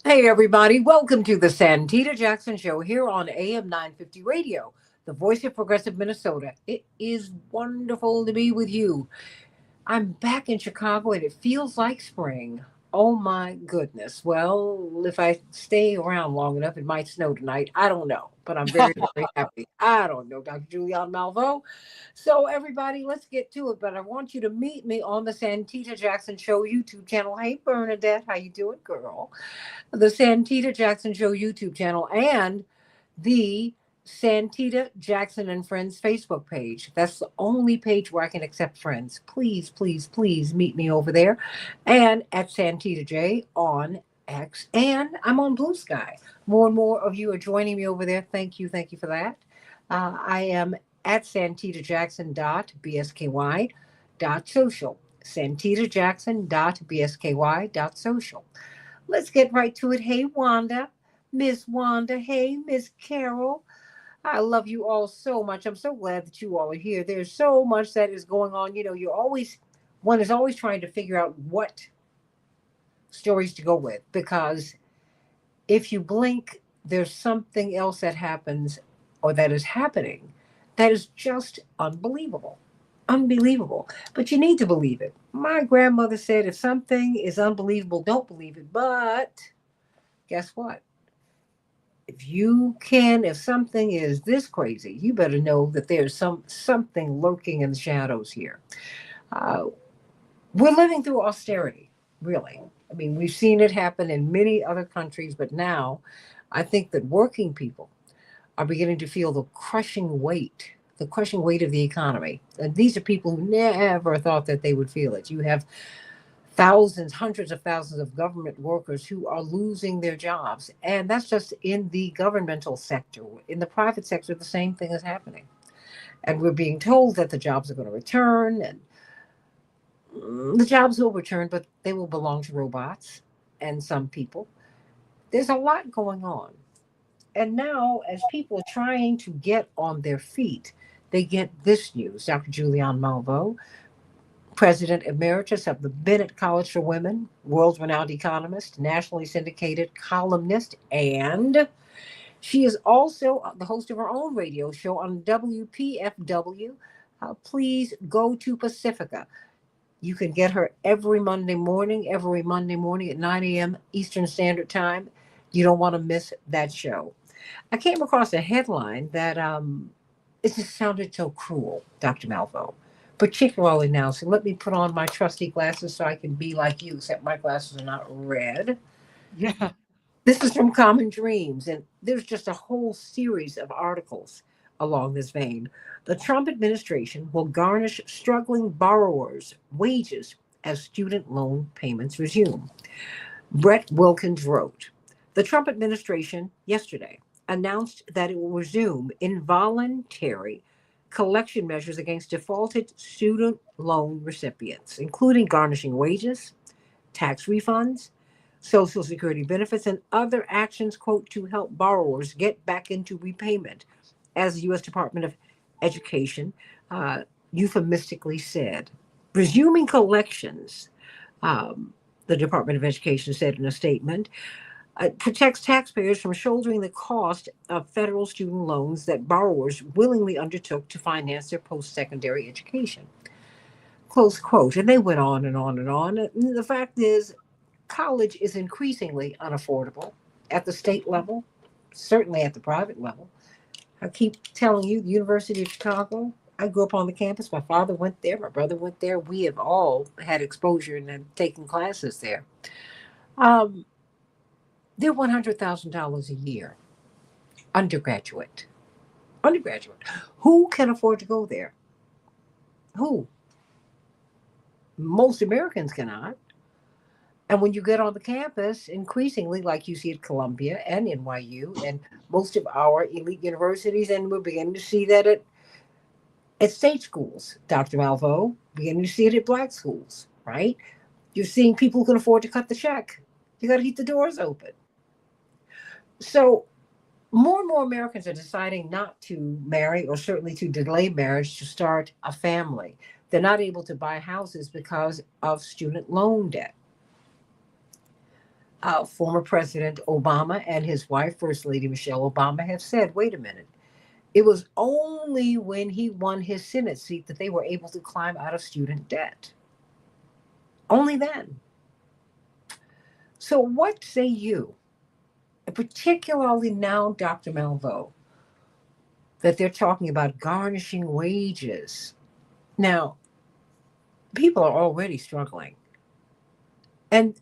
Hey, everybody. Welcome to the Santita Jackson Show here on AM 950 Radio, the voice of progressive Minnesota. It is wonderful to be with you. I'm back in Chicago and it feels like spring. Oh my goodness. Well, if I stay around long enough, it might snow tonight. I don't know, but I'm very, very happy. I don't know, Dr. Julianne Malvo. So, everybody, let's get to it. But I want you to meet me on the Santita Jackson Show YouTube channel. Hey, Bernadette, how you doing, girl? The Santita Jackson Show YouTube channel and the Santita Jackson and Friends Facebook page. That's the only page where I can accept friends. Please, please, please meet me over there. And at Santita J on X. And I'm on Blue Sky. More and more of you are joining me over there. Thank you. Thank you for that. I am at santitajackson.bsky.social. Santitajackson.bsky.social. Let's get right to it. Hey, Wanda. Miss Wanda. Hey, Miss Carol. I love you all so much. I'm so glad that you all are here. There's so much that is going on. One is always trying to figure out what stories to go with because if you blink, there's something else that happens or that is happening that is just unbelievable. Unbelievable. But you need to believe it. My grandmother said if something is unbelievable, don't believe it. But guess what? If something is this crazy, you better know that there's something lurking in the shadows here. Uh, we're living through austerity, really. I mean, we've seen it happen in many other countries, but now I think that working people are beginning to feel the crushing weight of the economy. And these are people who never thought that they would feel it. You have thousands, hundreds of thousands of government workers who are losing their jobs. And that's just in the governmental sector. In the private sector, the same thing is happening. And we're being told that the jobs are going to return, and the jobs will return, but they will belong to robots and some people. There's a lot going on. And now, as people are trying to get on their feet, they get this news. Dr. Julianne Malvo, President Emeritus of the Bennett College for Women, world renowned economist, nationally syndicated columnist, and she is also the host of her own radio show on WPFW. Please go to Pacifica. You can get her every Monday morning at 9 a.m. Eastern Standard Time. You don't want to miss that show. I came across a headline that it just sounded so cruel, Dr. Malvo, particularly now. So let me put on my trusty glasses so I can be like you, except my glasses are not red. Yeah. This is from Common Dreams, and there's just a whole series of articles along this vein. The Trump administration will garnish struggling borrowers' wages as student loan payments resume. Brett Wilkins wrote, the Trump administration yesterday announced that it will resume involuntary collection measures against defaulted student loan recipients, including garnishing wages, tax refunds, Social Security benefits, and other actions, quote, to help borrowers get back into repayment, as the U.S. Department of Education uh, euphemistically said. Resuming collections, um, the Department of Education said in a statement, protects taxpayers from shouldering the cost of federal student loans that borrowers willingly undertook to finance their post secondary education. Close quote. And they went on and on and on. And the fact is, college is increasingly unaffordable at the state level, certainly at the private level. I keep telling you, the University of Chicago, I grew up on the campus. My father went there, my brother went there. We have all had exposure and have taken classes there. Um, they're $100,000 a year, undergraduate. Undergraduate. Who can afford to go there? Who? Most Americans cannot. And when you get on the campus, increasingly, like you see at Columbia and NYU and most of our elite universities, and we're beginning to see that at state schools, Dr. Malvo, beginning to see it at black schools, right? You're seeing people who can afford to cut the check. You got to keep the doors open. So more and more Americans are deciding not to marry or certainly to delay marriage to start a family. They're not able to buy houses because of student loan debt. Former President Obama and his wife, First Lady Michelle Obama, have said, wait a minute, it was only when he won his Senate seat that they were able to climb out of student debt. Only then. So, what say you, particularly now, Dr. Malveaux, that they're talking about garnishing wages? Now, people are already struggling. And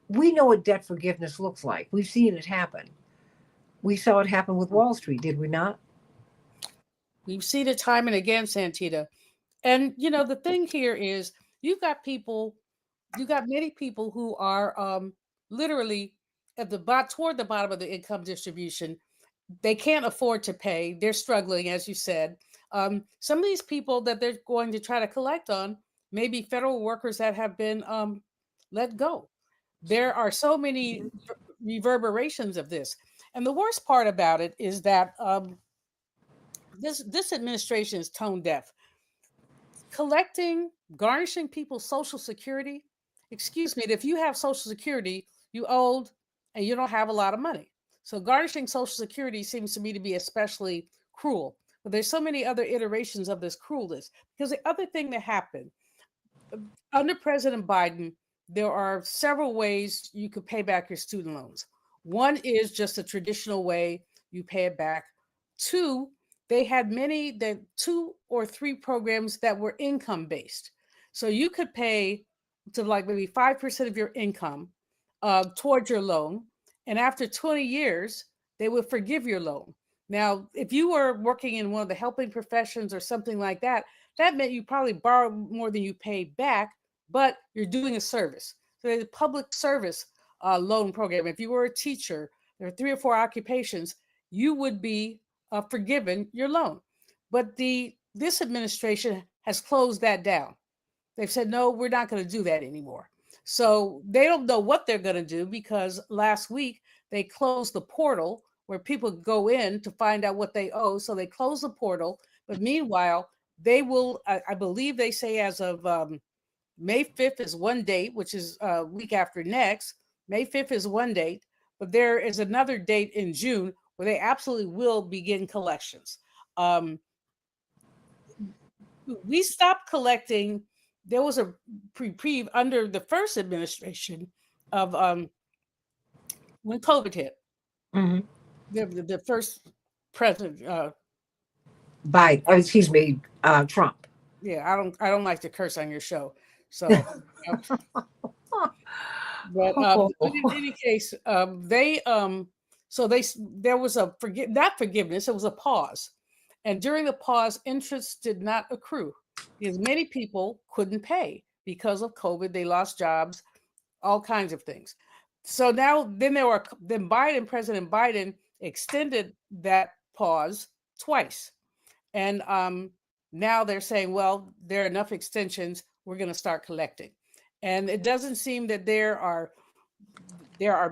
we know what debt forgiveness looks like. We've seen it happen. We saw it happen with Wall Street, did we not? We've seen it time and again, Santita. And the thing here is you've got people, you got many people who are literally at the toward the bottom of the income distribution. They can't afford to pay. They're struggling, as you said. Some of these people that they're going to try to collect on may be federal workers that have been let go. There are so many reverberations of this. And the worst part about it is that this administration is tone deaf. Collecting, garnishing people's social security. Excuse me, if you have social security, you owed and you don't have a lot of money. So garnishing social security seems to me to be especially cruel. But there's so many other iterations of this cruelness. Because the other thing that happened under President Biden, there are several ways you could pay back your student loans. One is just a traditional way you pay it back. Two, they had that 2 or 3 programs that were income based. So you could pay to like maybe 5% of your income towards your loan. And after 20 years, they would forgive your loan. Now, if you were working in one of the helping professions or something like that, that meant you probably borrowed more than you paid back, but you're doing a service. So there's a public service loan program. If you were a teacher, there are 3 or 4 occupations, you would be forgiven your loan. But this administration has closed that down. They've said, no, we're not going to do that anymore. So they don't know what they're going to do because last week they closed the portal where people go in to find out what they owe. So they closed the portal. But meanwhile, they will, I believe they say as of May 5th is one date, which is a week after next. May 5th is one date, but there is another date in June where they absolutely will begin collections. We stopped collecting. There was a reprieve under the first administration of when COVID hit. Mm-hmm. The first president, Excuse me, Trump. yeah, I don't like to curse on your show, so. But in any case, there was a not forgiveness, it was a pause, and during the pause, interest did not accrue because many people couldn't pay because of COVID. They lost jobs, all kinds of things. So then President Biden extended that pause twice, and now they're saying, well, there are enough extensions. We're going to start collecting, and it doesn't seem that there are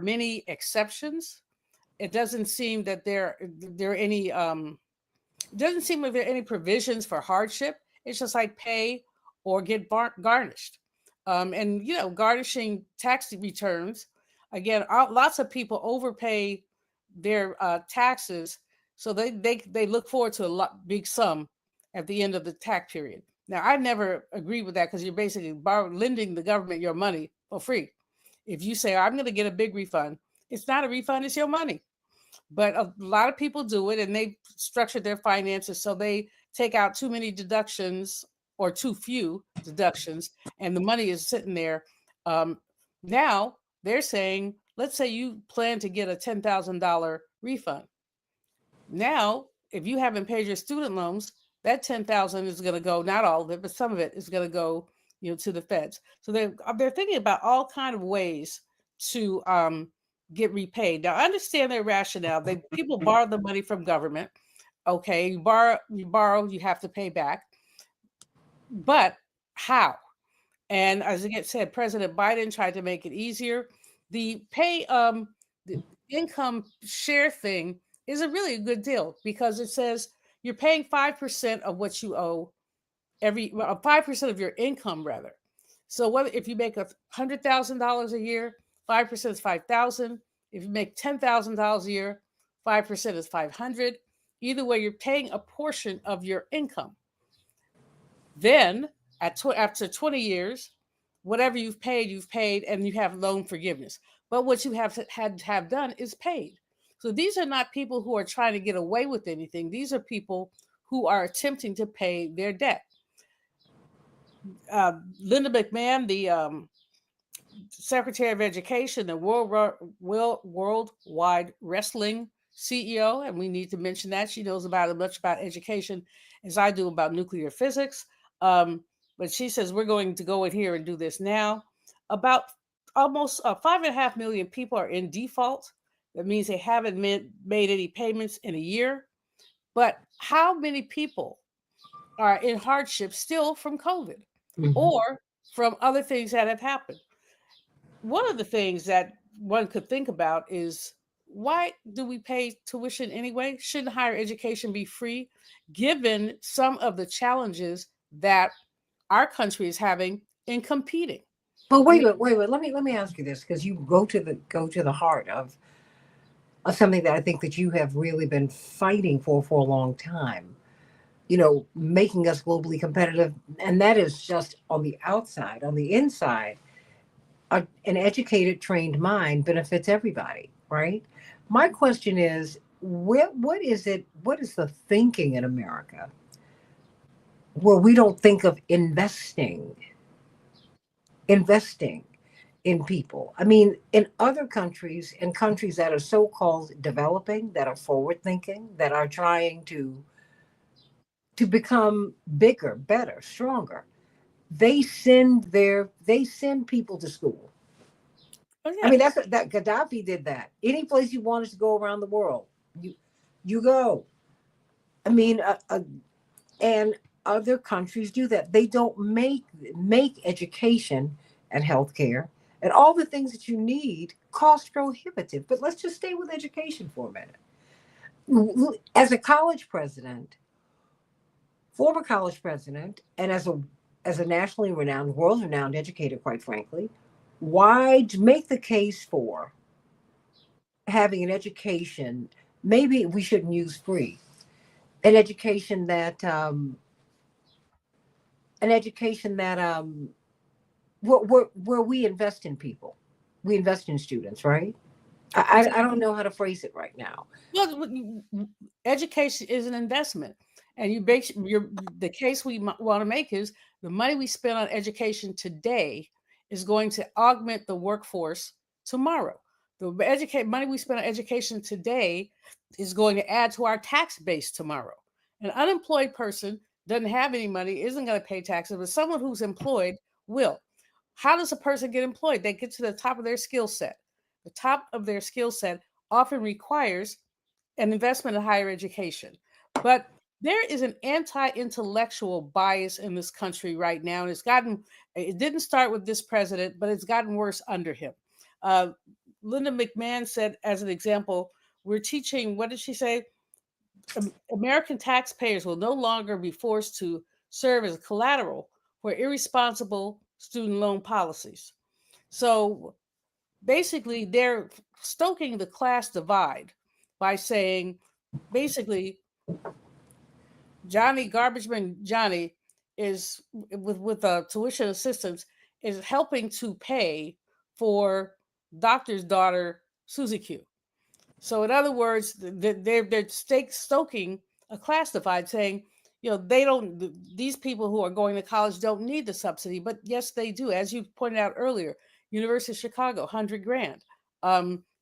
many exceptions. It doesn't seem that there are any. It doesn't seem like there are any provisions for hardship. It's just like pay or get garnished, and garnishing tax returns. Again, lots of people overpay their taxes, so they look forward to a big sum at the end of the tax period. Now, I never agree with that because you're basically lending the government your money for free. If you say, I'm going to get a big refund, it's not a refund, it's your money. But a lot of people do it and they structure their finances so they take out too many deductions or too few deductions, and the money is sitting there. Now they're saying, let's say you plan to get a $10,000 refund. Now, if you haven't paid your student loans, that 10,000 is going to go, not all of it, but some of it is going to go, to the feds. So they're thinking about all kind of ways to get repaid. Now, I understand their rationale. People borrow the money from government. Okay, you borrow, you have to pay back. But how? And as I said, President Biden tried to make it easier. The the income share thing is a really good deal because it says you're paying 5% of what you owe 5% of your income rather. So what if you make $100,000 a year, 5% is 5,000. If you make $10,000 a year, 5% is 500. Either way, you're paying a portion of your income. Then, after 20 years, whatever you've paid, and you have loan forgiveness. But what you have done is paid. So these are not people who are trying to get away with anything. These are people who are attempting to pay their debt. Linda McMahon, the Secretary of Education, the Worldwide Wrestling CEO, and we need to mention that she knows about as much about education as I do about nuclear physics. But she says we're going to go in here and do this now. About almost 5.5 million people are in default. That means they haven't made any payments in a year. But how many people are in hardship still from COVID or from other things that have happened? One of the things that one could think about is, why do we pay tuition anyway? Shouldn't higher education be free, given some of the challenges that our country is having in competing? But wait. Let me ask you this, because you go to the heart of something that I think that you have really been fighting for a long time. Making us globally competitive, and that is just on the outside. On the inside, an educated, trained mind benefits everybody, right? My question is, what is it? What is the thinking in America where we don't think of investing in people? I mean, in other countries, in countries that are so-called developing, that are forward-thinking, that are trying to become bigger, better, stronger, they send people to school. Oh, I yeah. mean, that Gaddafi did that. Any place you wanted to go around the world, you go. I mean, and other countries do that. They don't make education and healthcare and all the things that you need cost prohibitive. But let's just stay with education for a minute. As a college president, former college president, and as a nationally renowned, world renowned educator, quite frankly, why make the case for having an education? Maybe we shouldn't use free. An education that where we invest in people, we invest in students, right? I don't know how to phrase it right now. Well, education is an investment, and the case we want to make is the money we spend on education today is going to augment the workforce tomorrow. The money we spend on education today is going to add to our tax base tomorrow. An unemployed person doesn't have any money, isn't going to pay taxes, but someone who's employed will. How does a person get employed? They get to the top of their skill set. The top of their skill set often requires an investment in higher education. But there is an anti-intellectual bias in this country right now, and it didn't start with this president, but it's gotten worse under him. Uh, Linda McMahon said, as an example, we're teaching, what did she say? American taxpayers will no longer be forced to serve as collateral for irresponsible student loan policies. So basically, they're stoking the class divide by saying, basically, Garbage Man Johnny is with tuition assistance is helping to pay for doctor's daughter Susie Q. So in other words, they're stoking a class divide, saying, these people who are going to college don't need the subsidy, but yes, they do. As you pointed out earlier, University of Chicago, 100 grand.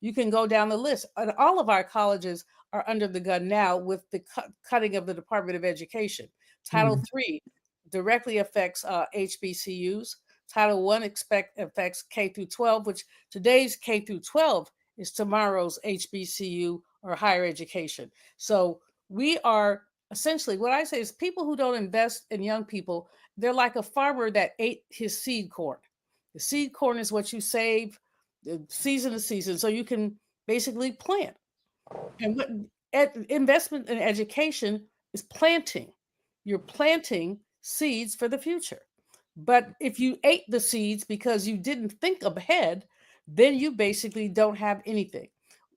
You can go down the list. And all of our colleges are under the gun now with the cutting of the Department of Education. Title III directly affects HBCUs. Title I affects K through 12, which today's K through 12 is tomorrow's HBCU or higher education. So we are essentially, what I say is, people who don't invest in young people, they're like a farmer that ate his seed corn. The seed corn is what you save season to season, so you can basically plant. And what investment in education is planting. You're planting seeds for the future. But if you ate the seeds because you didn't think ahead, then you basically don't have anything.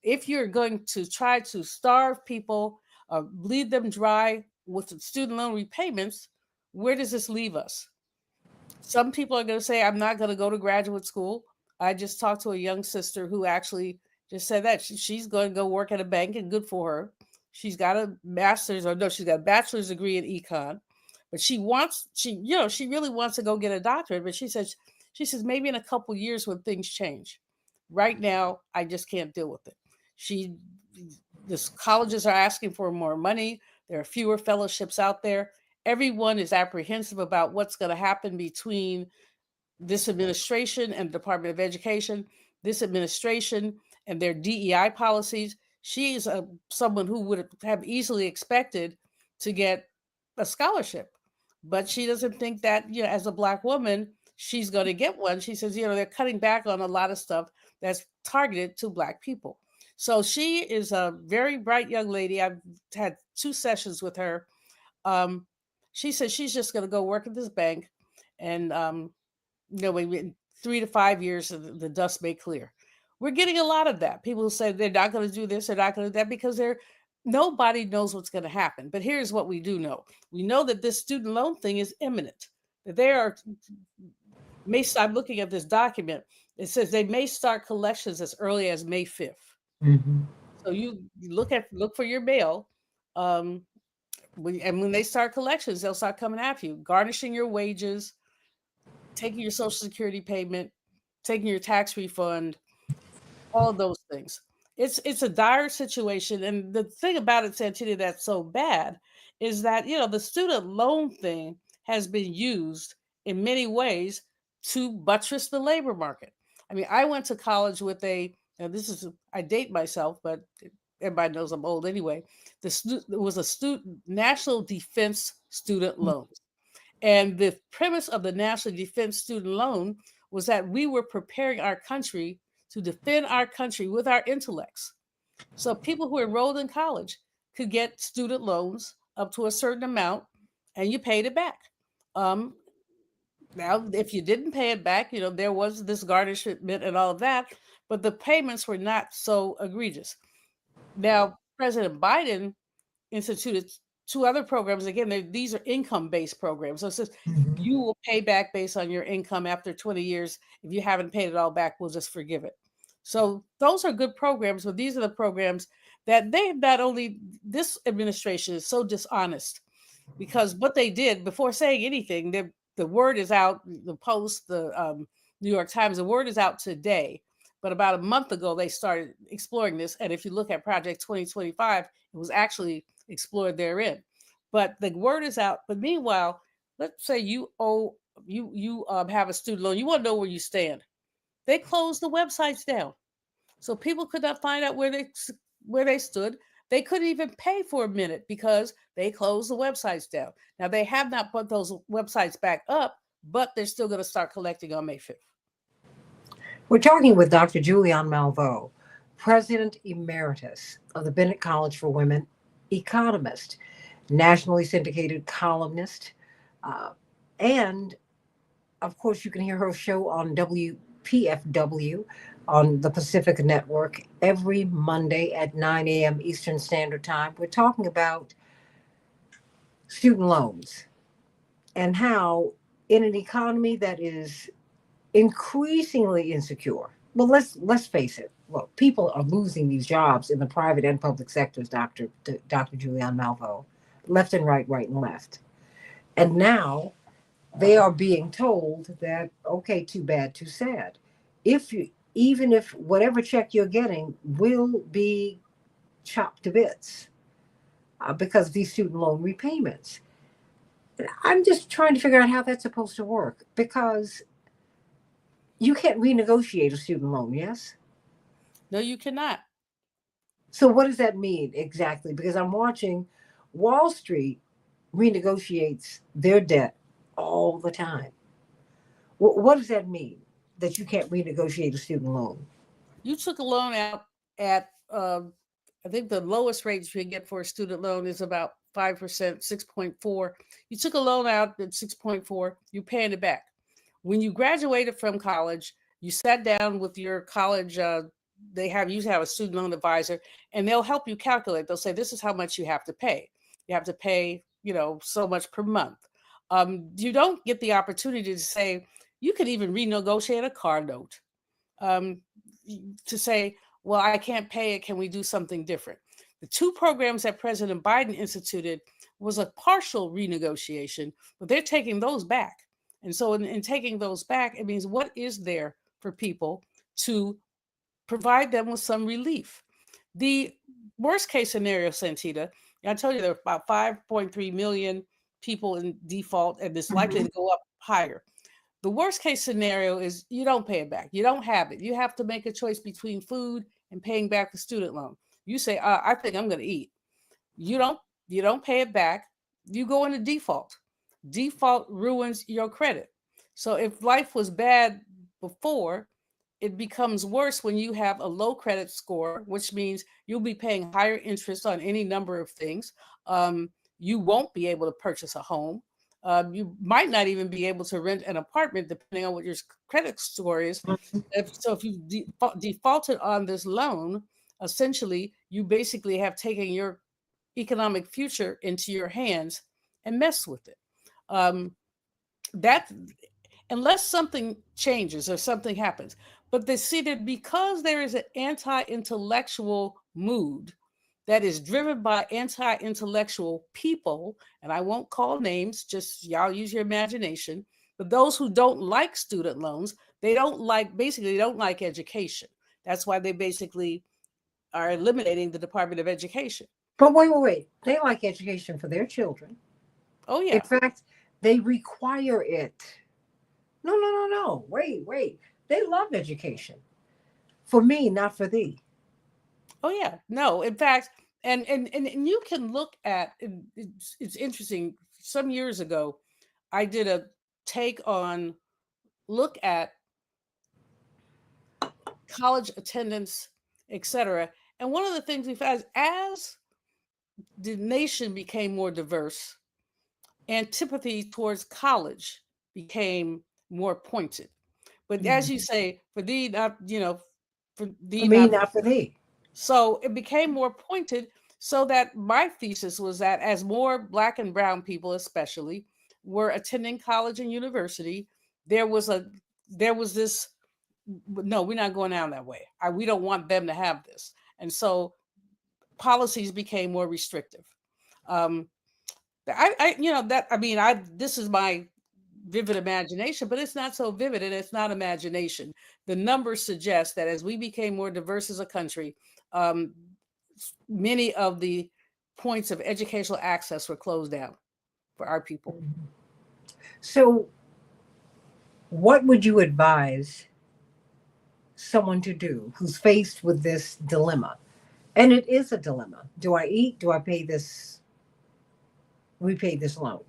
If you're going to try to starve people or bleed them dry with student loan repayments, where does this leave us? Some people are going to say, I'm not going to go to graduate school. I just talked to a young sister who actually just said that she's going to go work at a bank, and good for her. She's got a master's, or no, she's got a bachelor's degree in econ, but she really wants to go get a doctorate. But she says maybe in a couple years when things change. Right now, I just can't deal with it. She, the colleges are asking for more money. There are fewer fellowships out there. Everyone is apprehensive about what's going to happen between this administration and the Department of Education, this administration and their DEI policies. She is someone who would have easily expected to get a scholarship, but she doesn't think that, as a Black woman, she's going to get one. She says, they're cutting back on a lot of stuff that's targeted to Black people. So she is a very bright young lady. I've had 2 sessions with her. Um, she says she's just going to go work at this bank, and maybe in 3 to 5 years, the dust may clear. We're getting a lot of that. People who say they're not going to do this, they're not going to do that, because nobody knows what's going to happen. But here's what we do know: we know that this student loan thing is imminent. That I'm looking at this document. It says they may start collections as early as May 5th. Mm-hmm. So you look for your mail. When they start collections, they'll start coming after you, garnishing your wages, taking your Social Security payment, taking your tax refund, all of those things. It's a dire situation. And the thing about it, Santita, that's so bad is that, the student loan thing has been used in many ways to buttress the labor market. I mean, I went to college with I date myself, but everybody knows I'm old anyway. It was a National Defense Student Loan. And the premise of the National Defense Student Loan was that we were preparing our country to defend our country with our intellects. So people who enrolled in college could get student loans up to a certain amount, and you paid it back. Now, if you didn't pay it back, there was this garnishment and all of that, but the payments were not so egregious. Now, President Biden instituted 2 other programs. Again, these are income-based programs. So it says Mm-hmm. you will pay back based on your income after 20 years. If you haven't paid it all back, we'll just forgive it. So those are good programs, but these are the programs that this administration is so dishonest, because what they did before saying anything, the word is out, the Post, the New York Times, the word is out today. But about a month ago, they started exploring this. And if you look at Project 2025, it was actually explored therein. But the word is out. But meanwhile, let's say you have a student loan. You want to know where you stand. They closed the websites down, so people could not find out where they stood. They couldn't even pay for a minute because they closed the websites down. Now, they have not put those websites back up, but they're still going to start collecting on May 5th. We're talking with Dr. Julianne Malveaux, President Emeritus of the Bennett College for Women, economist, nationally syndicated columnist, and of course, you can hear her show on WPFW on the Pacific Network every Monday at 9 a.m. Eastern Standard Time. We're talking about student loans and how, in an economy that is increasingly insecure, well, let's face it. Well, people are losing these jobs in the private and public sectors, Dr. Julianne Malveaux, left and right, right and left. And now they are being told that, okay, too bad, too sad. Even if whatever check you're getting will be chopped to bits because of these student loan repayments. I'm just trying to figure out how that's supposed to work, because you can't renegotiate a student loan, yes? No, you cannot. So what does that mean exactly? Because I'm watching Wall Street renegotiates their debt all the time. What does that mean, that you can't renegotiate a student loan? You took a loan out at, I think the lowest rate you can get for a student loan is about 5%, 6.4. You took a loan out at 6.4, you're paying it back. When you graduated from college, You sat down with your college. They have usually have a student loan advisor, and they'll help you calculate. They'll say, "This is how much you have to pay. You have to pay, so much per month." You don't get the opportunity to say you could even renegotiate a car note, um, to say, "Well, I can't pay it. Can we do something different?" The two programs that President Biden instituted was a partial renegotiation, but they're taking those back. And so, in taking those back, it means what is there for people to provide them with some relief. The worst case scenario, Santita, I told you there are about 5.3 million people in default, and it's likely Mhm. to go up higher. The worst case scenario is you don't pay it back. You don't have it. You have to make a choice between food and paying back the student loan. You say, I think I'm going to eat. You don't you don't pay it back. You go into default. Default ruins your credit. So if life was bad before, it becomes worse when you have a low credit score, which means you'll be paying higher interest on any number of things. You won't be able to purchase a home. You might not even be able to rent an apartment, depending on what your credit score is. If you defaulted on this loan, essentially, you basically have taken your economic future into your hands and messed with it. Um, that unless something changes or something happens. But they see that because there is an anti-intellectual mood that is driven by anti-intellectual people, and I won't call names, just y'all use your imagination. But those who don't like student loans, they don't like education. That's why they basically are eliminating the Department of Education. But wait, wait, wait. They like education for their children. Oh In yeah. fact, they require it. No, no, no, no. Wait, wait. They love education. For me, not for thee. Oh yeah, no. In fact, and you can look at it's interesting. Some years ago, I did a take on look at college attendance, etc. And one of the things we found is as the nation became more diverse, antipathy towards college became more pointed. But as you Mhm. say, for thee not, for For thee me, not. not for thee. So it became more pointed, so that my thesis was that as more Black and Brown people, especially, were attending college and university, there was a there was this no, we're not going down that way. We don't want them to have this, and so policies became more restrictive. Um, I this is my vivid imagination, but it's not so vivid and it's not imagination. The numbers suggest that as we became more diverse as a country, um, many of the points of educational access were closed down for our people. Mhm. So, what would you advise someone to do who's faced with this dilemma? And it is a dilemma. Do I eat? Do I pay this? Repay this loan?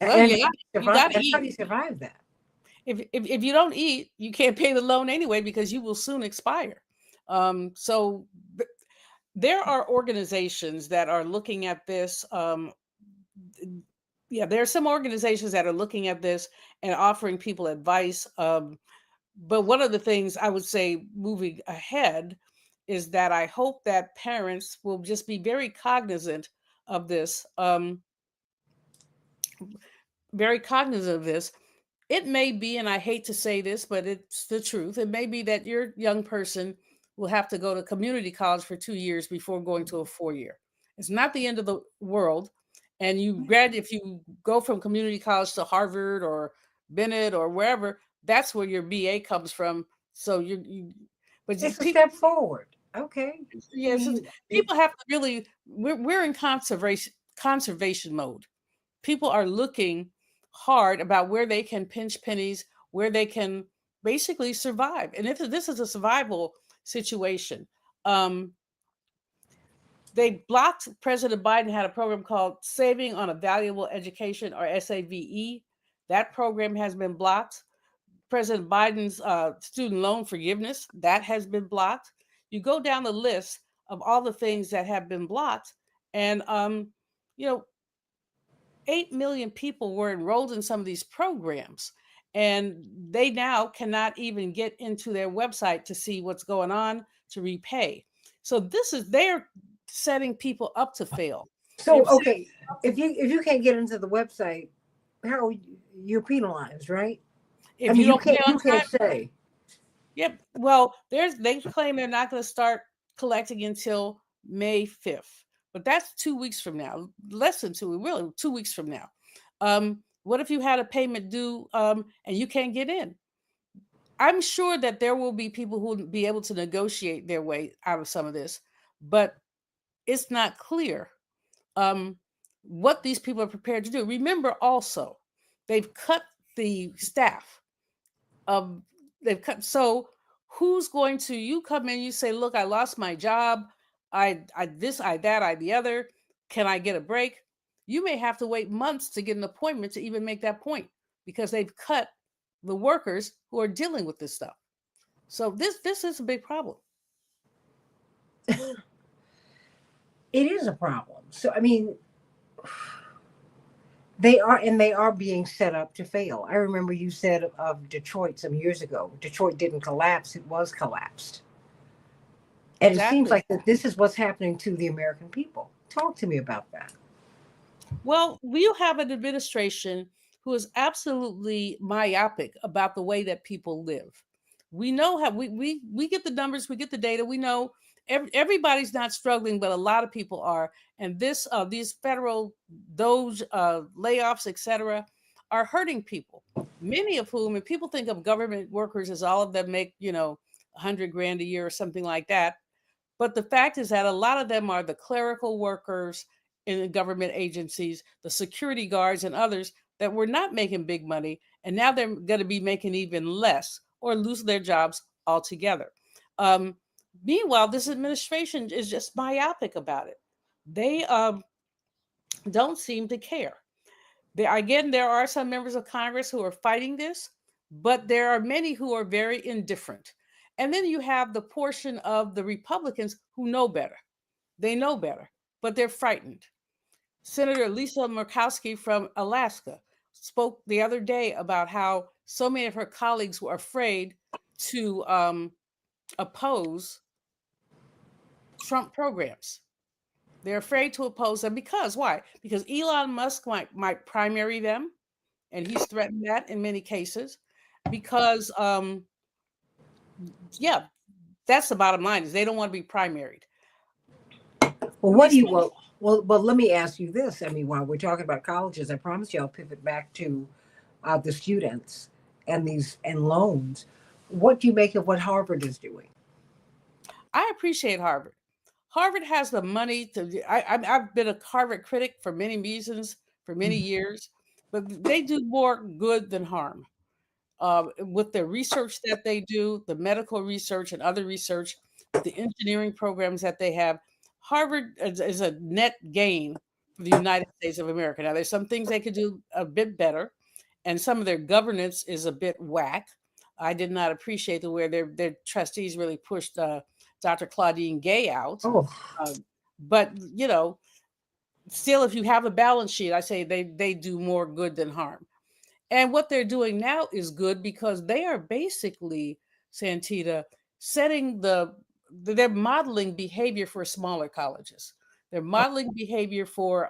Well, And yeah, how do you you survive? got to And how do eat. you survive that? If you don't eat, you can't pay the loan anyway because you will soon expire. So there are organizations that are looking at this. Yeah, there are some organizations that are looking at this and offering people advice. But one of the things I would say moving ahead is that I hope that parents will just be very cognizant of this. Very cognizant of this. It may be, and I hate to say this, but it's the truth. It may be that your young person will have to go to community college for 2 years before going to a 4 year. It's not the end of the world. And if you go from community college to Harvard or Bennett or wherever, that's where your BA comes from. So but It's a people, step forward. Okay. I yes, mean, people have to really. We're in conservation mode. People are looking hard about where they can pinch pennies, where they can basically survive. And if this is a survival situation, um, they blocked. President Biden had a program called Saving on a Valuable Education, or SAVE. That program has been blocked. President Biden's student loan forgiveness, that has been blocked. You go down the list of all the things that have been blocked, and you know 8 million people were enrolled in some of these programs. and they now cannot even get into their website to see what's going on to repay. So they're setting people up to fail. They're So setting okay, up to, if you can't get into the website, how you're penalized, right? I if you mean, don't pay on you can't time. say. Yep. Well, they claim they're not going to start collecting until May 5th, but that's 2 weeks from now. Less than two, really 2 weeks from now. What if you had a payment due and you can't get in? I'm sure that there will be people who will be able to negotiate their way out of some of this, but it's not clear um, what these people are prepared to do. Remember, also, they've cut the staff. Um, they've cut. So, who's going to? You come in, you say, "Look, I lost my job. I this, I that, I the other. Can I get a break?" You may have to wait months to get an appointment to even make that point because they've cut the workers who are dealing with this stuff. So this is a big problem. It is a problem. So I mean, they are being set up to fail. I remember you said of Detroit some years ago. Detroit didn't collapse; it was collapsed. And it seems Exactly. like that this is what's happening to the American people. Talk to me about that. Well, we have an administration who is absolutely myopic about the way that people live. We know how we get the numbers, we get the data. We know everybody's not struggling, but a lot of people are. And these federal Doge layoffs, etc., are hurting people. Many of whom, and people think of government workers as all of them make 100 grand a year or something like that. But the fact is that a lot of them are the clerical workers in the government agencies, the security guards, and others that were not making big money. And now they're going to be making even less or lose their jobs altogether. Um, Meanwhile, this administration is just myopic about it. They don't seem to care. Again, there are some members of Congress who are fighting this, but there are many who are very indifferent. And then you have the portion of the Republicans who know better. They know better, but they're frightened. Senator Lisa Murkowski from Alaska spoke the other day about how so many of her colleagues were afraid to oppose Trump programs. They're afraid to oppose them because why? Because Elon Musk might primary them, and he's threatened that in many cases. Because yeah, that's the bottom line is they don't want to be primaried. Well, what do These you well, let me ask you this. I mean, while we're talking about colleges, I promise you I'll pivot back to the students and these and loans. What do you make of what Harvard is doing? I appreciate Harvard. Harvard has the money to. I've been a Harvard critic for many reasons for many Mhm. years, but they do more good than harm. With the research that they do, the medical research and other research, with the engineering programs that they have, Harvard is a net gain for the United States of America. Now, there's some things they could do a bit better, and some of their governance is a bit whack. I did not appreciate the way their trustees really pushed Dr. Claudine Gay out. Oh, Uh, but still, if you have a balance sheet, I say they do more good than harm. And what they're doing now is good because they are basically, Santita, setting they're modeling behavior for smaller colleges. They're modeling behavior for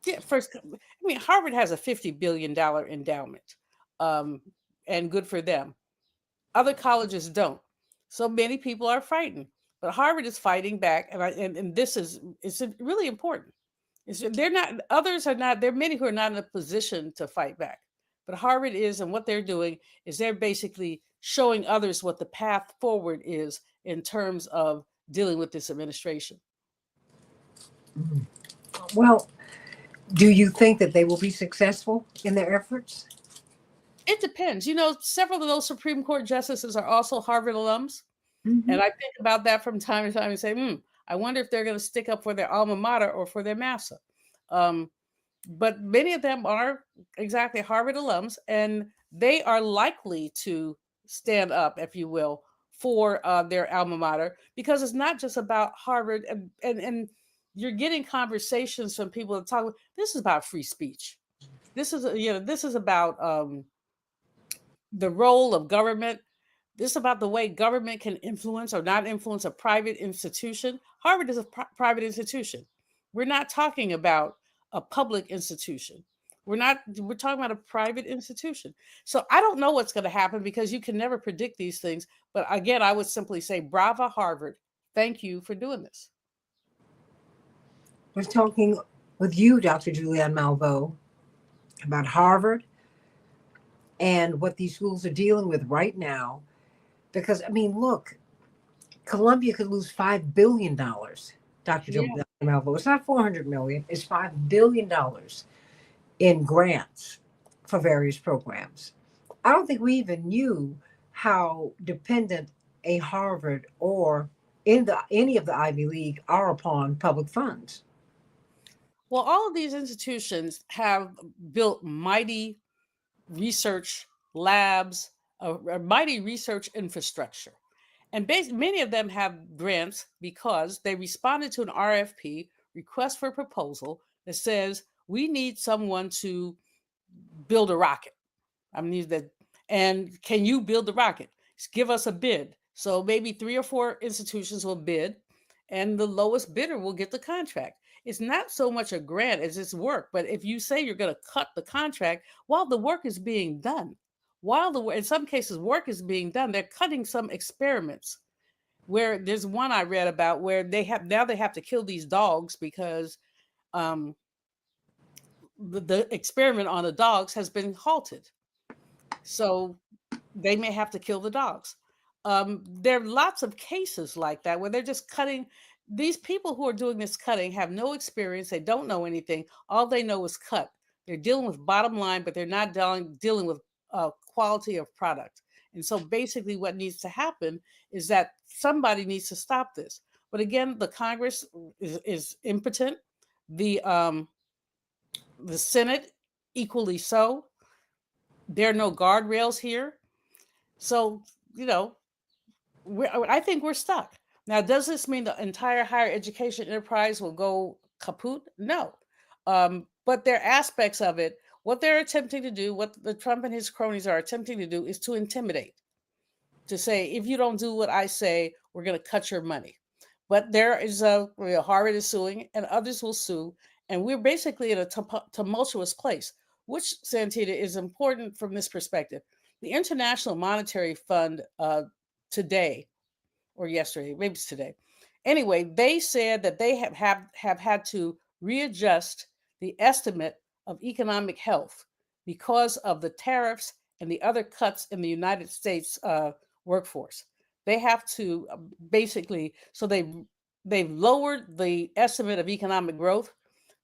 yeah, first. I mean, Harvard has a $50 billion endowment, um, and good for them. Other colleges don't. So many people are frightened, but Harvard is fighting back, and this is it's really important. They're not. Others are not. There are many who are not in a position to fight back, but Harvard is, and what they're doing is they're basically showing others what the path forward is in terms of dealing with this administration. mhm. Well, do you think that they will be successful in their efforts? It depends. Several of those Supreme Court justices are also Harvard alums. Hmm. And I think about that from time to time and say, I wonder if they're going to stick up for their alma mater or for their massa. Um, but many of them are exactly Harvard alums, and they are likely to stand up, if you will, for their alma mater because it's not just about Harvard, and you're getting conversations from people that talk. This is about free speech. This is about the role of government. This is about the way government can influence or not influence a private institution. Harvard is a private institution. We're not talking about a public institution. We're talking about a private institution. So I don't know what's going to happen because you can never predict these things. But again, I would simply say, brava, Harvard. Thank you for doing this. We're talking with you, Dr. Julianne Malveaux, about Harvard and what these schools are dealing with right now. Because, I mean, look, Columbia could lose $5 billion, Dr. Yeah. Julianne Malveaux. It's not $400 million, it's $5 billion in grants for various programs. I don't think we even knew how dependent a Harvard or any of the Ivy League are upon public funds. Well, all of these institutions have built mighty research labs, a mighty research infrastructure. And many of them have grants because they responded to an RFP, request for proposal, that says we need someone to build a rocket. I mean that, and can you build the rocket? Give us a bid. So maybe 3 or 4 institutions will bid, and the lowest bidder will get the contract. It's not so much a grant as it's work. But if you say you're going to cut the contract while the work is being done, in some cases work is being done, they're cutting some experiments. Where there's one I read about where they have to kill these dogs because the experiment on the dogs has been halted. So they may have to kill the dogs. There are lots of cases like that where they're just cutting. These people who are doing this cutting have no experience. They don't know anything. All they know is cut. They're dealing with bottom line, but they're not dealing with quality of product. And so basically what needs to happen is that somebody needs to stop this. But again, the Congress is impotent. The Senate equally so. There are no guardrails here. So, I think we're stuck. Now, does this mean the entire higher education enterprise will go kaput? No. But there are aspects of it. What they're attempting to do, what the Trump and his cronies are attempting to do, is to intimidate, to say, if you don't do what I say, we're going to cut your money. But there is Harvard is suing and others will sue. And we're basically in a tumultuous place, which, Santita, is important from this perspective. The International Monetary Fund today or yesterday, maybe it's today. Anyway, they said that they have had to readjust the estimate of economic health because of the tariffs and the other cuts in the United States workforce. They have to basically, so they've lowered the estimate of economic growth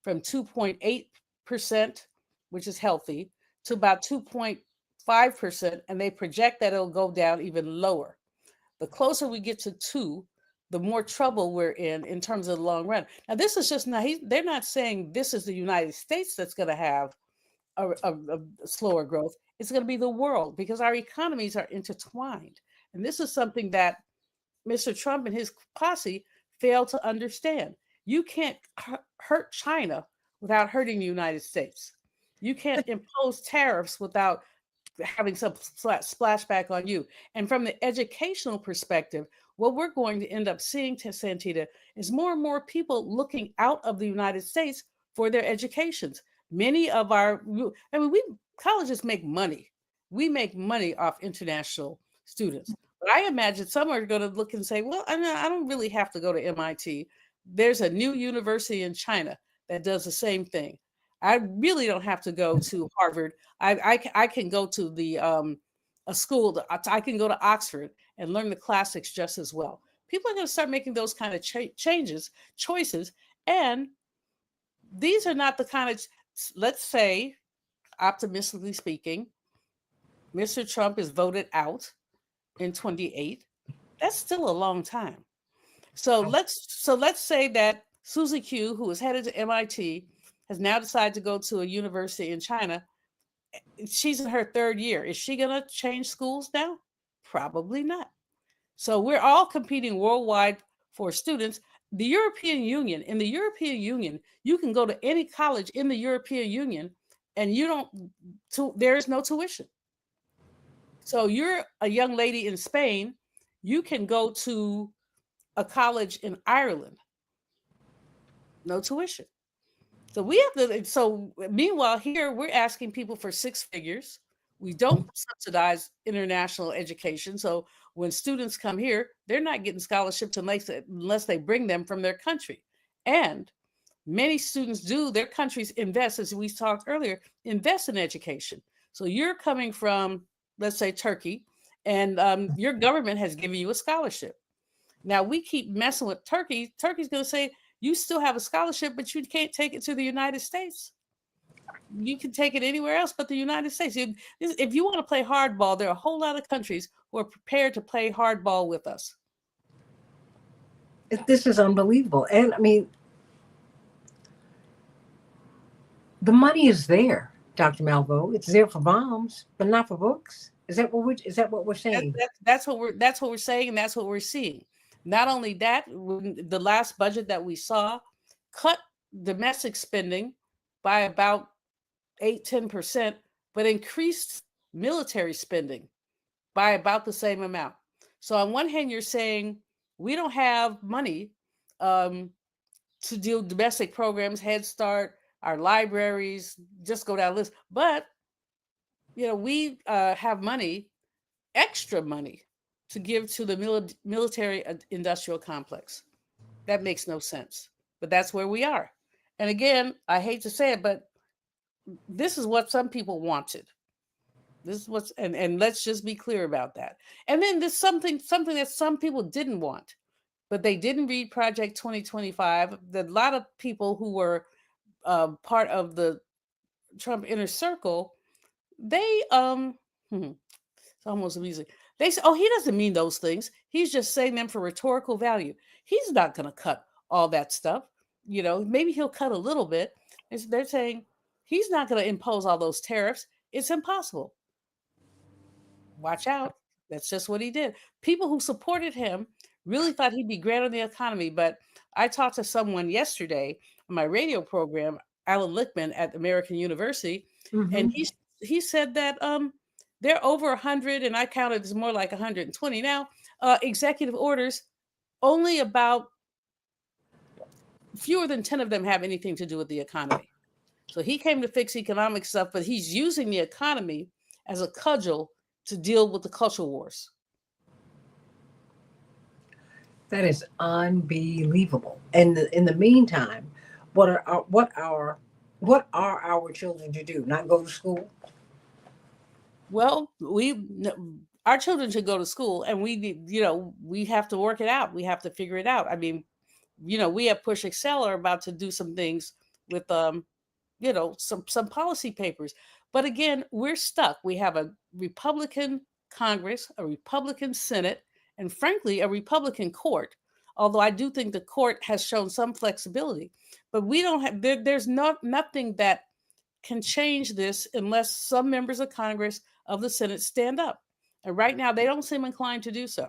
from 2.8%, which is healthy, to about 2.5%, and they project that it'll go down even lower. The closer we get to 2, the more trouble we're in terms of the long run. Now, this is just not, they're not saying this is the United States that's going to have a slower growth. It's going to be the world because our economies are intertwined. And this is something that Mr. Trump and his posse failed to understand. You can't hurt China without hurting the United States. You can't impose tariffs without having some splashback on you. And from the educational perspective, what we're going to end up seeing, Santita, is more and more people looking out of the United States for their educations. Many of colleges make money. We make money off international students. But I imagine some are going to look and say, well, I don't really have to go to MIT. There's a new university in China that does the same thing. I really don't have to go to Harvard. I can go to the a school. I can go to Oxford and learn the classics just as well. People are going to start making those kind of choices, and these are not the kind of. Let's say, optimistically speaking, Mr. Trump is voted out in 28. That's still a long time. So let's say that Susie Q, who is headed to MIT, has now decided to go to a university in China. She's in her 3rd year. Is she going to change schools now? Probably not. So we're all competing worldwide for students. In the European Union, you can go to any college in the European Union and there is no tuition. So you're a young lady in Spain, you can go to a college in Ireland, no tuition. So we have to. So meanwhile, here we're asking people for six figures. We don't subsidize international education. So when students come here, they're not getting scholarships unless they bring them from their country. And many students do, their countries invest, as we talked earlier, invest in education. So you're coming from, let's say, Turkey, and your government has given you a scholarship. Now we keep messing with Turkey. Turkey's going to say, you still have a scholarship, but you can't take it to the United States. You can take it anywhere else but the United States. If you want to play hardball, there are a whole lot of countries who are prepared to play hardball with us. This is unbelievable. And I mean, the money is there, Dr. Malvo. It's there for bombs, but not for books. Is that what we're saying? That's what we're saying, and that's what we're seeing. Not only that, the last budget that we saw cut domestic spending by about 8-10%, but increased military spending by about the same amount. So on one hand, you're saying we don't have money to do domestic programs, Head Start, our libraries, just go down the list. But we have money, extra money, to give to the military industrial complex. That makes no sense. But that's where we are. And again, I hate to say it, but this is what some people wanted. This is what's and let's just be clear about that. And then there's something that some people didn't want, but they didn't read Project 2025. A lot of people who were part of the Trump inner circle, they it's almost amusing. They say, "Oh, he doesn't mean those things. He's just saying them for rhetorical value. He's not going to cut all that stuff. Maybe he'll cut a little bit." They're saying he's not going to impose all those tariffs. It's impossible. Watch out. That's just what he did. People who supported him really thought he'd be great on the economy. But I talked to someone yesterday on my radio program, Alan Lichtman at American University, and he said that there are over 100, and I counted it's more like 120 now, executive orders. Only about fewer than 10 of them have anything to do with the economy. So he came to fix economic stuff, but he's using the economy as a cudgel to deal with the culture wars. That is unbelievable. And in the meantime, what are our children to do? Not go to school? Well, our children should go to school, and we have to work it out. We have to figure it out. I mean, we at Push Excel are about to do some things with some policy papers. But again, we're stuck. We have a Republican Congress, a Republican Senate, and frankly, a Republican court. Although I do think the court has shown some flexibility, but we don't have. There's nothing that can change this unless some members of Congress of the Senate stand up. And right now, they don't seem inclined to do so.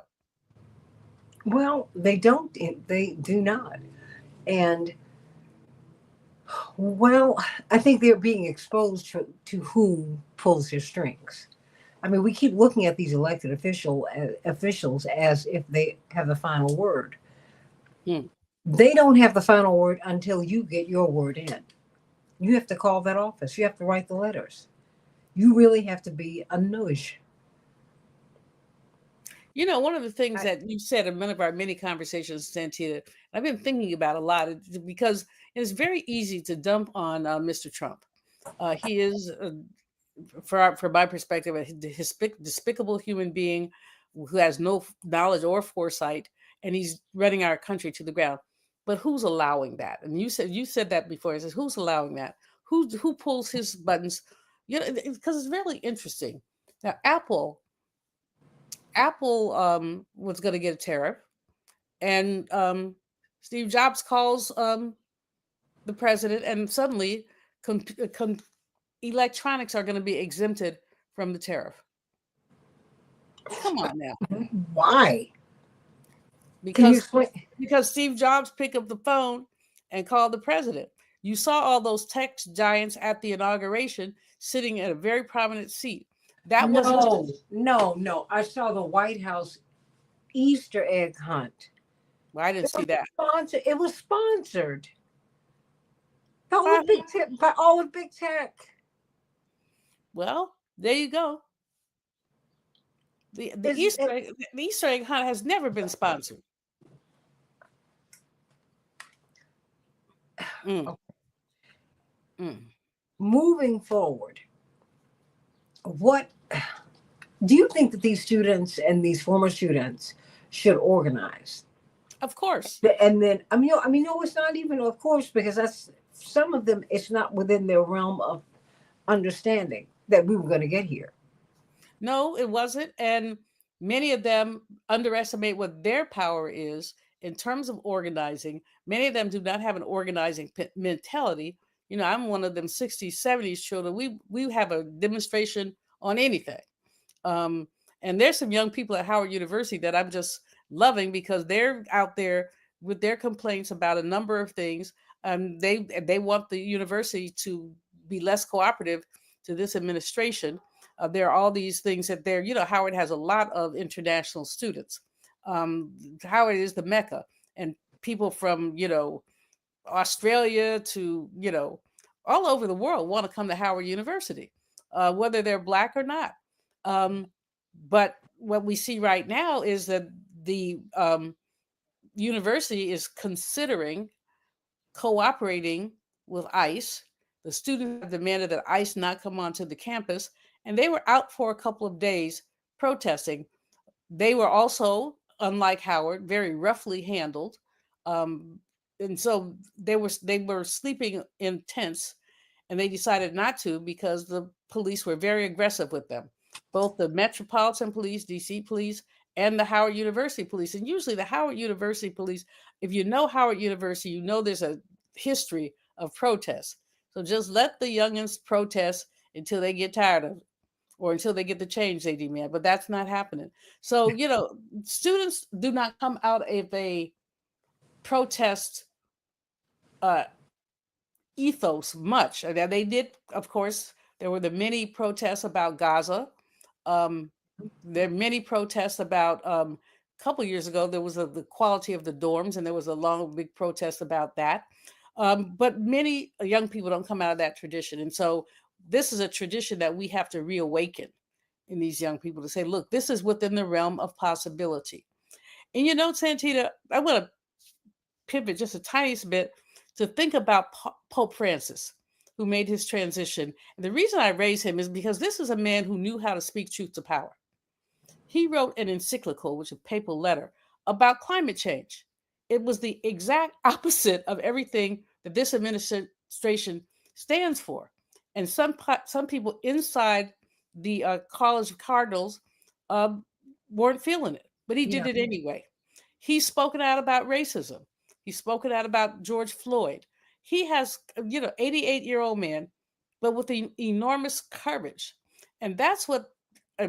Well, they don't. They do not. And well, I think they're being exposed to who pulls their strings. I mean, we keep looking at these elected officials as if they have the final word. They don't have the final word until you get your word in. You have to call that office. You have to write the letters. You really have to be a nudge. One of the things that you said in one of our many conversations, Santita, I've been thinking about a lot because it's very easy to dump on Mr. Trump. He is, from my perspective, a despicable human being who has no knowledge or foresight, and he's running our country to the ground. But who's allowing that? And you said that before. It says, who's allowing that? Who pulls his buttons? Because it's really interesting. Now, Apple was going to get a tariff, and Steve Jobs calls the president, and suddenly electronics are going to be exempted from the tariff. Come on now. Why? Because Steve Jobs picked up the phone and called the president. You saw all those tech giants at the inauguration sitting at a very prominent seat. That wasn't. No, no, no. I saw the White House Easter egg hunt. Well, I didn't see that. Sponsored. It was sponsored by all By of big tech. By all of big tech. Well, there you go. The Is Easter egg, the Easter egg hunt has never been sponsored. Mm, mm. moving forward? What do you think that these students and these former students should organize? Of course. And then no, it's not even, of course, because that's some of them. It's not within their realm of understanding that we were going to get here. No, it wasn't. And many of them underestimate what their power is in terms of organizing. Many of them do not have an organizing mentality. I'm one of them 60s, 70s children. We have a demonstration on anything. Um, and there's some young people at Howard University that I'm just loving because they're out there with their complaints about a number of things. They want the university to be less cooperative to this administration. There are all these things that Howard has a lot of international students. Howard is the Mecca, and people from Australia to all over the world want to come to Howard University, whether they're black or not. Um, but what we see right now is that the university is considering cooperating with ICE. The students have demanded that ICE not come onto the campus, and they were out for a couple of days protesting. They were also, unlike Howard, very roughly handled, um, and so they were sleeping in tents, and they decided not to because the police were very aggressive with them, both the Metropolitan Police, DC Police, and the Howard University Police. And usually, the Howard University Police, if you know Howard University, you know there's a history of protests. So just let the youngins protest until they get tired of it or until they get the change they demand. But that's not happening. So, students do not come out of a protest uh, ethos much. They did, of course, there were the many protests about Gaza. Um, there are many protests about a couple years ago, there was the quality of the dorms, and there was a long, big protest about that. But many young people don't come out of that tradition. And so this is a tradition that we have to reawaken in these young people to say, look, this is within the realm of possibility. And Santita, I want to pivot just a tiniest bit to think about Pope Francis, who made his transition. And the reason I raise him is because this is a man who knew how to speak truth to power. He wrote an encyclical, which is a papal letter, about climate change. It was the exact opposite of everything that this administration stands for. And some people inside the College of Cardinals uh, weren't feeling it, but he did Yeah. it anyway. He's spoken out about racism. He's spoken out about George Floyd. He has, 88-year-old man, but with enormous courage. And that's what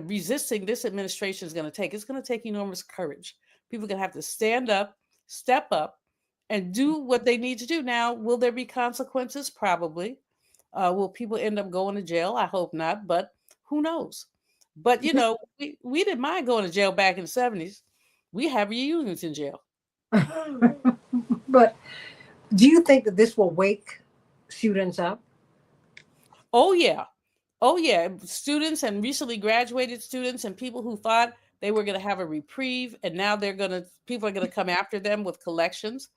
resisting this administration is going to take. It's going to take enormous courage. People are going to have to stand up, step up, and do what they need to do. Now, will there be consequences? Probably. Will people end up going to jail? I hope not, but who knows? But we didn't mind going to jail back in the 70s. We have reunions in jail. But do you think that this will wake students up? Oh yeah. Oh yeah. Students and recently graduated students and people who thought they were going to have a reprieve and now people are going to come after them with collections.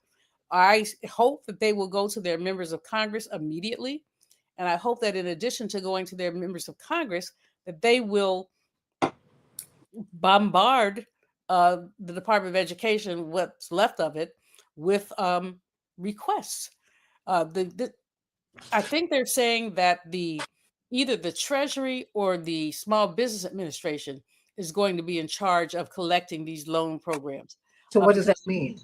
I hope that they will go to their members of Congress immediately. And I hope that in addition to going to their members of Congress, that they will bombard the Department of Education, what's left of it, with requests. I think they're saying that either the Treasury or the Small Business Administration is going to be in charge of collecting these loan programs. So what does that Because mean?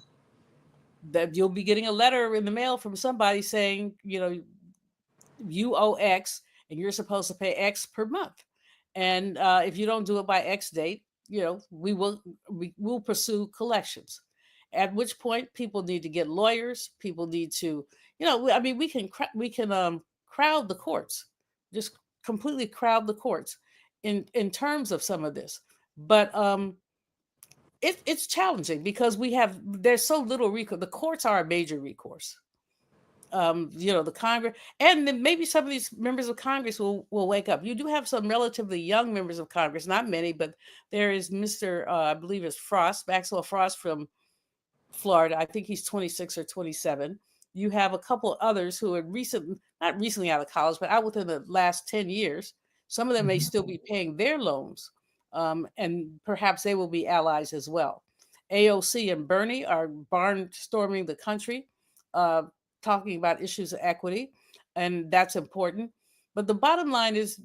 that you'll be getting a letter in the mail from somebody saying, you owe X and you're supposed to pay X per month. And if you don't do it by X date, we will pursue collections. At which point, people need to get lawyers. People need to, we can crowd the courts, just completely crowd the courts. in terms of some of this. But it's challenging because there's so little recourse. The courts are a major recourse. The Congress, and then maybe some of these members of Congress will wake up. You do have some relatively young members of Congress, not many, but there is Mr. I believe it's Maxwell Frost from Florida. I think he's 26 or 27. You have a couple others who are not recently out of college, but out within the last 10 years. Some of them may still be paying their loans, and perhaps they will be allies as well. AOC and Bernie are barnstorming the country, talking about issues of equity, and that's important. But the bottom line is,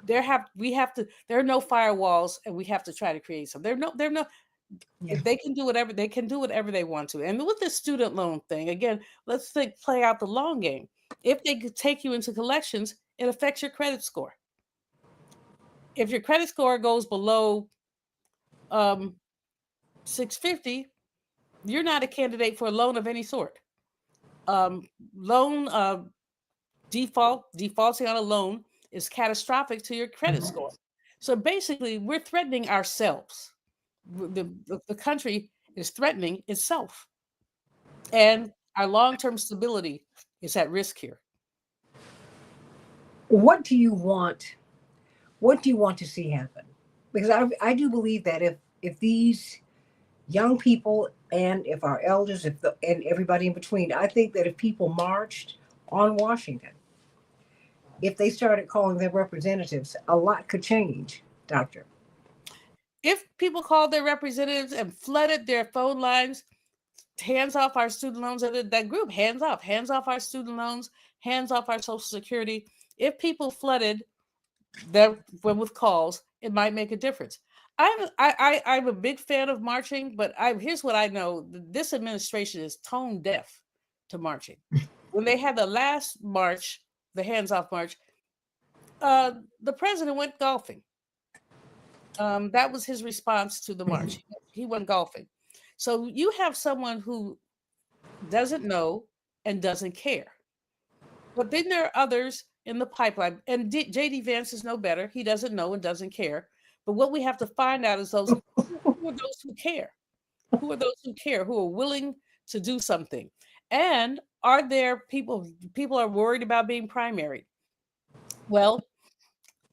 there are no firewalls, and we have to try to create some. Yeah. They can do whatever they want to. And with the student loan thing, again, let's play out the long game. If they could take you into collections, it affects your credit score. If your credit score goes below 650, you're not a candidate for a loan of any sort. Defaulting on a loan is catastrophic to your credit score. So basically, we're threatening ourselves. The country is threatening itself, and our long-term stability is at risk here. What do you want to see happen? Because I do believe that if these young people, and if our elders, and everybody in between, I think that if people marched on Washington, if they started calling their representatives, a lot could change, Doctor. If people called their representatives and flooded their phone lines, hands off our student loans, that group, hands off our student loans, hands off our Social Security. If people flooded them with calls, it might make a difference. I'm a big fan of marching, but here's what I know: this administration is tone deaf to marching. When they had the last march, the hands-off march, the president went golfing. That was his response to the march. He went golfing. So you have someone who doesn't know and doesn't care. But then there are others in the pipeline, and J.D. Vance is no better. He doesn't know and doesn't care. But what we have to find out is who are those who care? Who are those who care, who are willing to do something? And are there people are worried about being primaried? Well,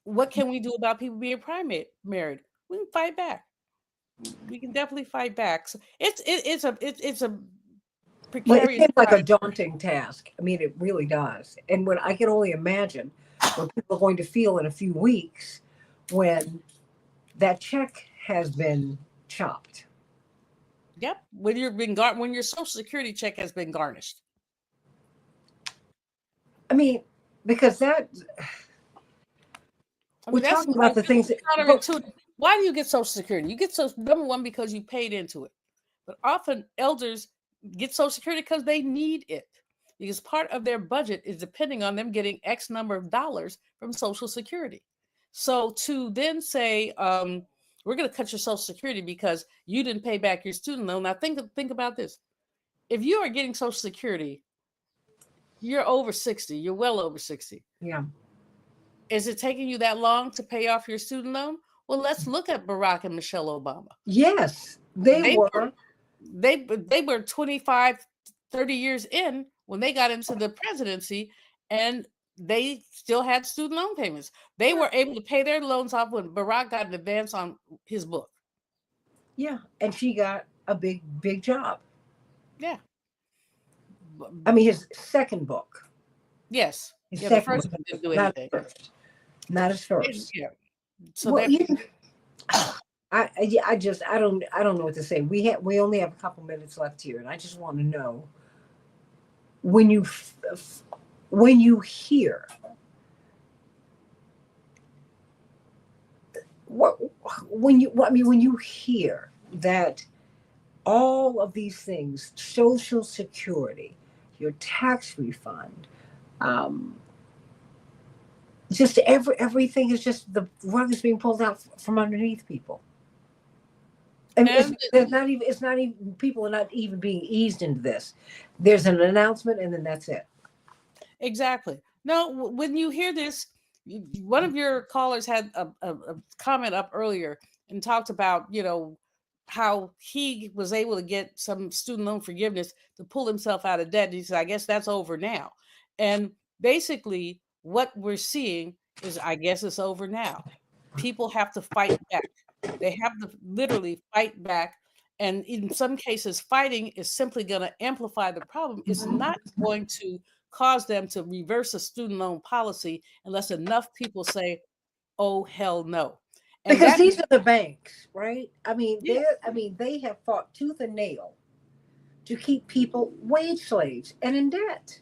what can we do about people being primaried? We can fight back. We can definitely fight back. So it's a precarious. Well, it seems like a daunting task. I mean, it really does. And when I can only imagine what people are going to feel in a few weeks when that check has been chopped. Yep, when your Social Security check has been garnished. I mean, because we're talking about the things that. Why do you get Social Security? You get number one, because you paid into it. But often elders get Social Security because they need it. Because part of their budget is depending on them getting X number of dollars from Social Security. So to then say, we're going to cut your Social Security because you didn't pay back your student loan. Now think about this. If you are getting Social Security, you're over 60. You're well over 60. Yeah. Is it taking you that long to pay off your student loan? Well, let's look at Barack and Michelle Obama. Yes, they were. They were 25, 30 years in when they got into the presidency, and they still had student loan payments. They were able to pay their loans off when Barack got an advance on his book. Yeah, and she got a big job. Yeah. I mean, his second book. Yes. The first one didn't do anything. Not his first. Yeah. So well, I don't know what to say. We only have a couple minutes left here, and I just want to know when you hear when you hear that all of these things, Social Security, your tax refund, just everything is just, the rug is being pulled out from underneath people. And it's not even people are not even being eased into this. There's an announcement and then that's it. Exactly. No, when you hear this, One of your callers had a comment up earlier and talked about, how he was able to get some student loan forgiveness to pull himself out of debt. He said, I guess that's over now. And basically, what we're seeing is, I guess it's over now. People have to fight back. They have to literally fight back. And in some cases, fighting is simply going to amplify the problem. It's not going to cause them to reverse a student loan policy unless enough people say, oh, hell no. And Because that, these are the banks, right? yeah, they have fought tooth and nail to keep people wage slaves and in debt.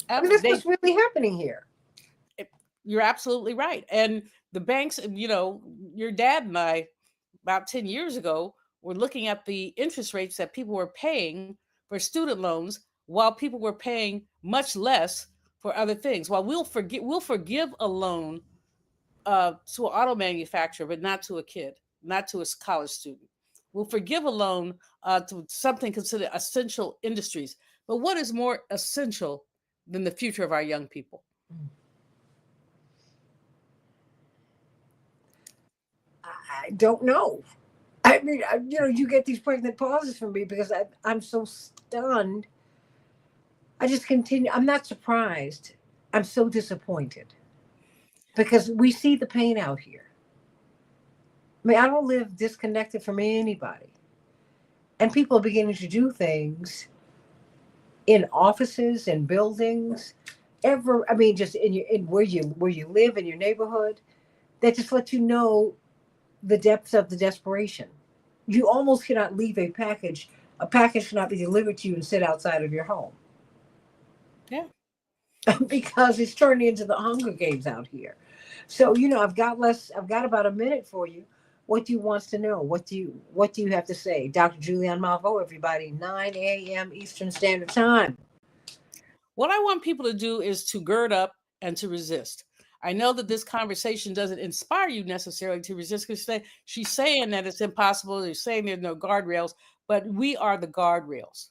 I mean, that's they, what's really happening here. you're absolutely right. And the banks, your dad and I, about 10 years ago, were looking at the interest rates that people were paying for student loans while people were paying much less for other things. While we'll forgive a loan to an auto manufacturer, but not to a kid, not to a college student. We'll forgive a loan to something considered essential industries. But what is more essential than the future of our young people? I don't know. I mean, you get these pregnant pauses from me because I'm so stunned. I just continue. I'm not surprised. I'm so disappointed because we see the pain out here. I mean, I don't live disconnected from anybody. And people are beginning to do things in offices and buildings, I mean, just in where you live in your neighborhood, that just let you know the depths of the desperation. You almost cannot leave a package. A package cannot be delivered to you and sit outside of your home Yeah. because it's turning into the Hunger Games out here. So I've got about a minute for you. What do you wants to know? What do you have to say, Dr. Julianne Malvo? Everybody, 9 a.m. Eastern Standard Time. What I want people to do is to gird up and to resist. I know that this conversation doesn't inspire you necessarily to resist because she's saying that it's impossible. She's saying there's no guardrails, but we are the guardrails.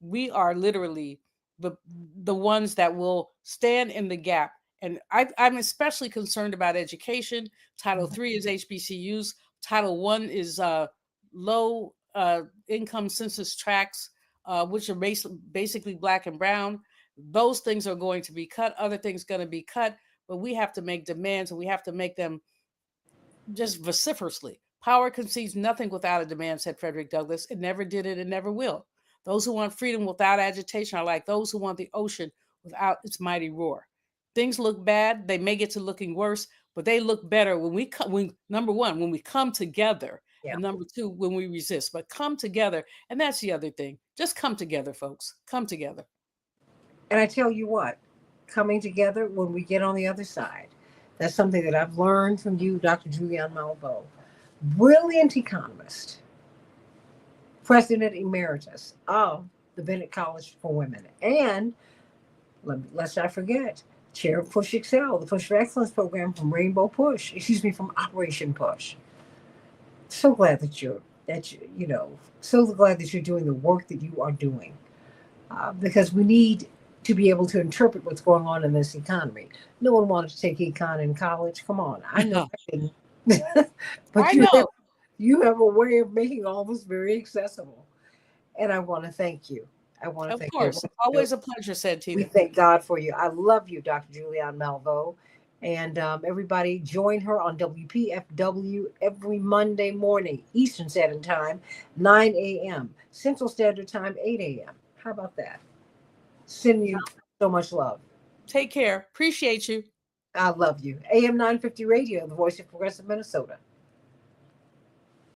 We are literally the the ones that will stand in the gap. And I'm especially concerned about education. Title III is HBCUs. Title One is low income census tracts, which are basically black and brown. Those things are going to be cut. Other things going to be cut. But we have to make demands, and we have to make them just vociferously. Power concedes nothing without a demand, said Frederick Douglass. It never did it and never will. Those who want freedom without agitation are like those who want the ocean without its mighty roar. Things look bad. They may get to looking worse, but they look better when we come. When number one, when we come together, Yeah. and number two, when we resist. But come together, and that's the other thing. Just come together, folks. Come together. And I tell you what, coming together when we get on the other side, that's something that I've learned from you, Dr. Julianne Malvo, brilliant economist, president emeritus of the Bennett College for Women, and let's not forget, chair of Push Excel, the Push for Excellence program from Operation Push. So glad so glad that you're doing the work that you are doing, because we need to be able to interpret what's going on in this economy. No one wanted to take econ in college. Come on, I know I didn't. But I know. you have a way of making all this very accessible, and I want to thank you. I want to Of thank you. course. Always a pleasure, We Santita. thank God for you. I love you, Dr. Julianne Malvo. And everybody join her on WPFW every Monday morning, Eastern Standard Time, 9 a.m., Central Standard Time, 8 a.m. How about that? Send you so much love. Take care. Appreciate you. I love you. AM 950 Radio, the voice of progressive Minnesota.